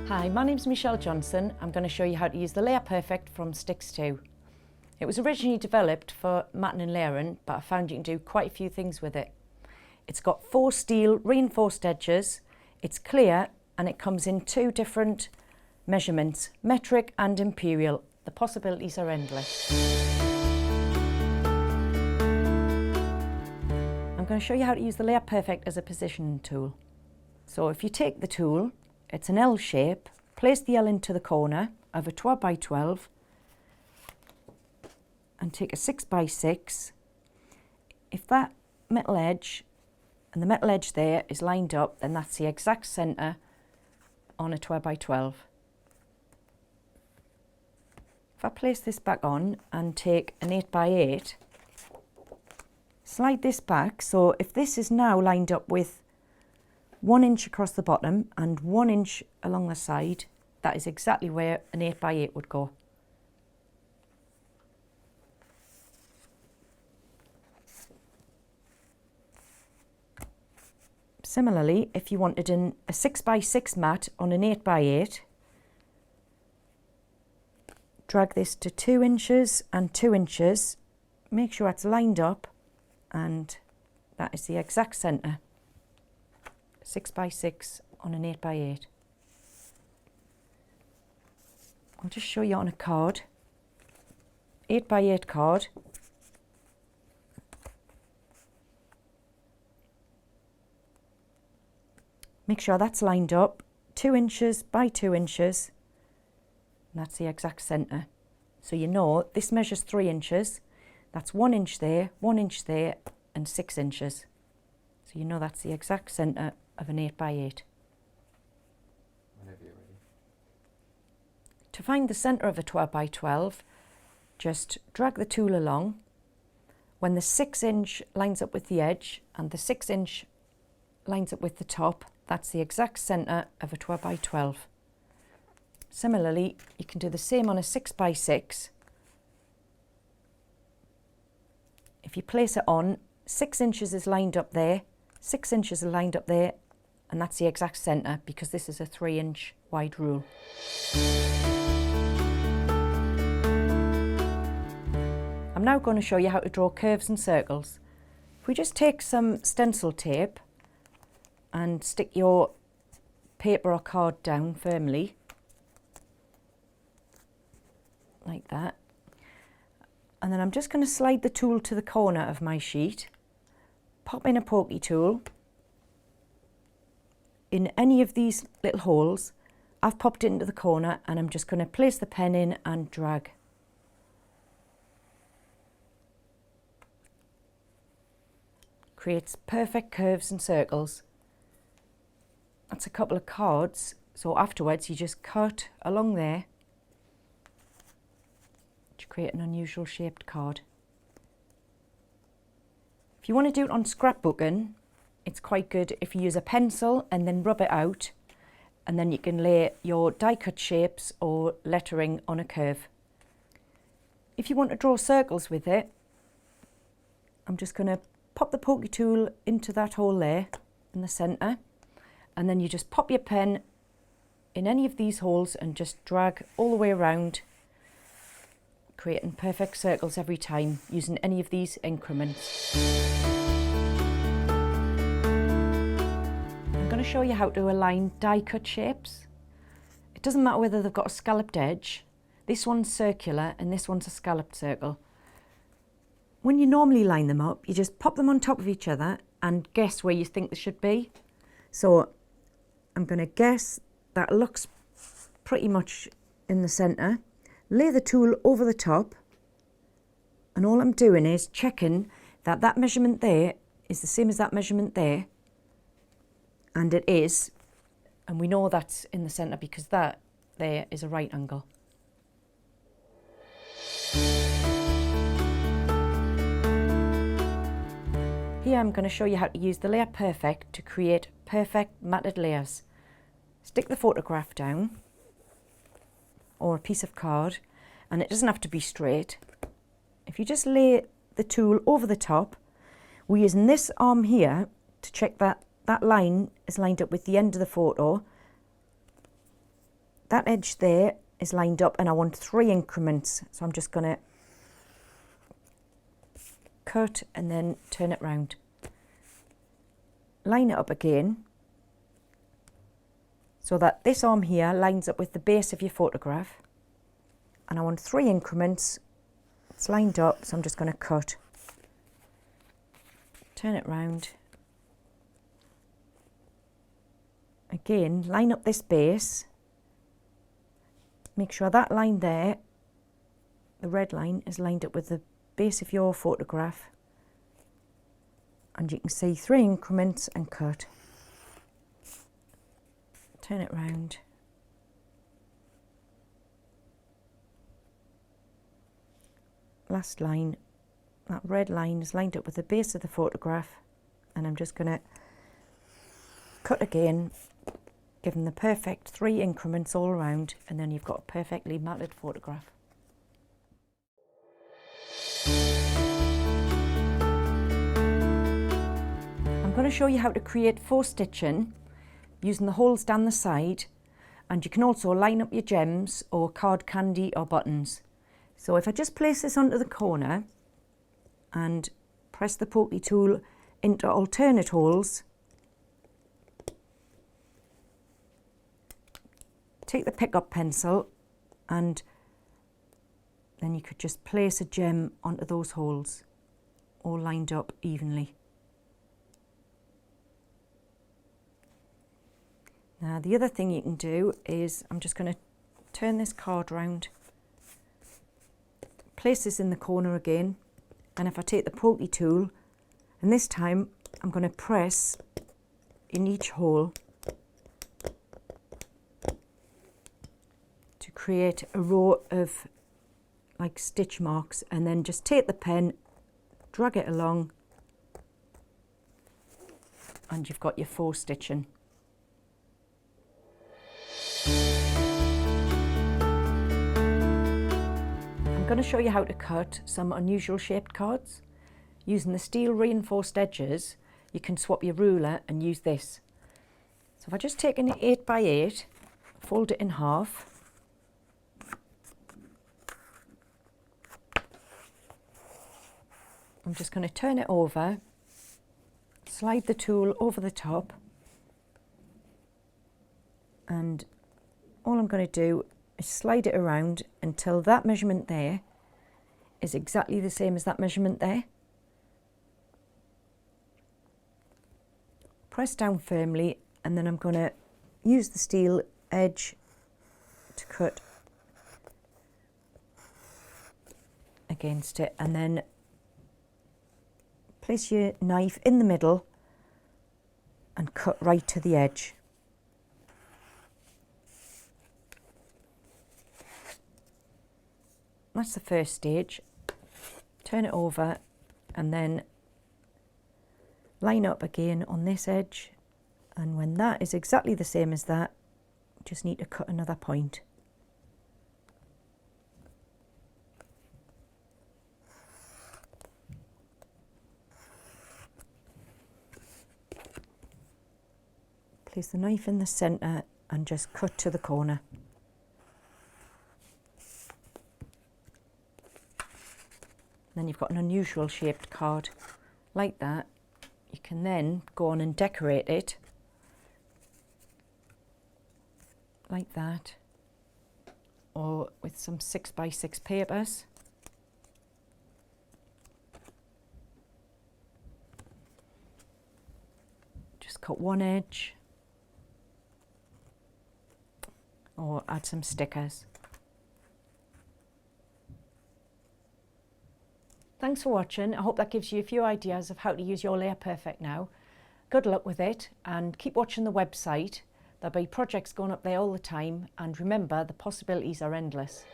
Hi, my name's Michelle Johnson. I'm going to show you how to use the Layer Perfect from Stix 2. It was originally developed for matting and layering, but I found you can do quite a few things with it. It's got 4 steel reinforced edges, it's clear, and it comes in 2 different measurements, metric and imperial. The possibilities are endless. I'm going to show you how to use the Layer Perfect as a positioning tool. So if you take the tool, it's an L shape, place the L into the corner of a 12 by 12 and take a 6 by 6. If that metal edge and the metal edge there is lined up, then that's the exact centre on a 12 by 12. If I place this back on and take an 8 by 8, slide this back, so if this is now lined up with 1 inch across the bottom and 1 inch along the side, that is exactly where an 8 by 8 would go. Similarly, if you wanted a 6 by 6 mat on an 8 by 8, drag this to 2 inches and 2 inches, make sure it's lined up, and that is the exact centre. 6 by 6 on an 8 by 8. I'll just show you on a card, 8 by 8 card. Make sure that's lined up, 2 inches by 2 inches, and that's the exact centre. So you know this measures 3 inches, that's 1 inch there, 1 inch there, and 6 inches. So you know that's the exact centre of an 8 by 8. Whenever you're ready. To find the centre of a 12 by 12, just drag the tool along. When the 6 inch lines up with the edge and the 6 inch lines up with the top, that's the exact centre of a 12 by 12. Similarly, you can do the same on a 6 by 6. If you place it on, 6 inches is lined up there, 6 inches are lined up there, and that's the exact centre because this is a 3 inch wide rule. I'm now going to show you how to draw curves and circles. If we just take some stencil tape and stick your paper or card down firmly, like that, and then I'm just going to slide the tool to the corner of my sheet, pop in a pokey tool. In any of these little holes, I've popped it into the corner and I'm just going to place the pen in and drag. Creates perfect curves and circles. That's a couple of cards, so afterwards you just cut along there to create an unusual shaped card. If you want to do it on scrapbooking, it's quite good if you use a pencil and then rub it out, and then you can lay your die cut shapes or lettering on a curve. If you want to draw circles with it, I'm just going to pop the pokey tool into that hole there in the centre, and then you just pop your pen in any of these holes and just drag all the way around, creating perfect circles every time using any of these increments. I'm going to show you how to align die cut shapes. It doesn't matter whether they've got a scalloped edge. This one's circular and this one's a scalloped circle. When you normally line them up, you just pop them on top of each other and guess where you think they should be. So I'm going to guess that looks pretty much in the centre. Lay the tool over the top, and all I'm doing is checking that that measurement there is the same as that measurement there, and it is, and we know that's in the centre because that there is a right angle. Here I'm going to show you how to use the Layer Perfect to create perfect matted layers. Stick the photograph down, or a piece of card, and it doesn't have to be straight. If you just lay the tool over the top, we're using this arm here to check that that line is lined up with the end of the photo, that edge there is lined up and I want 3 increments. So I'm just going to cut and then turn it round. Line it up again so that this arm here lines up with the base of your photograph. And I want 3 increments. It's lined up, so I'm just going to cut. Turn it round. Again, line up this base. Make sure that line there, the red line, is lined up with the base of your photograph. And you can see 3 increments and cut. Turn it round. Last line, that red line is lined up with the base of the photograph, and I'm just going to cut again, giving the perfect 3 increments all around, and then you've got a perfectly matted photograph. I'm going to show you how to create faux stitching using the holes down the side, and you can also line up your gems or card candy or buttons. So if I just place this onto the corner and press the pokey tool into alternate holes, take the pick-up pencil and then you could just place a gem onto those holes, all lined up evenly. Now the other thing you can do is, I'm just going to turn this card round, place this in the corner again, and if I take the pokey tool, and this time I'm going to press in each hole to create a row of like stitch marks, and then just take the pen, drag it along, and you've got your faux stitching. I'm going to show you how to cut some unusual shaped cards. Using the steel reinforced edges, you can swap your ruler and use this. So if I just take an 8x8, fold it in half, I'm just going to turn it over, slide the tool over the top, and all I'm going to do is slide it around until that measurement there is exactly the same as that measurement there. Press down firmly, and then I'm going to use the steel edge to cut against it, and then place your knife in the middle and cut right to the edge. That's the first stage. Turn it over and then line up again on this edge, and when that is exactly the same as that, just need to cut another point. Place the knife in the centre and just cut to the corner. Then you've got an unusual shaped card like that. You can then go on and decorate it like that, or with some 6x6 papers. Just cut one edge, or add some stickers. Thanks for watching. I hope that gives you a few ideas of how to use your Layer Perfect now. Good luck with it, and keep watching the website. There'll be projects going up there all the time, and remember, the possibilities are endless.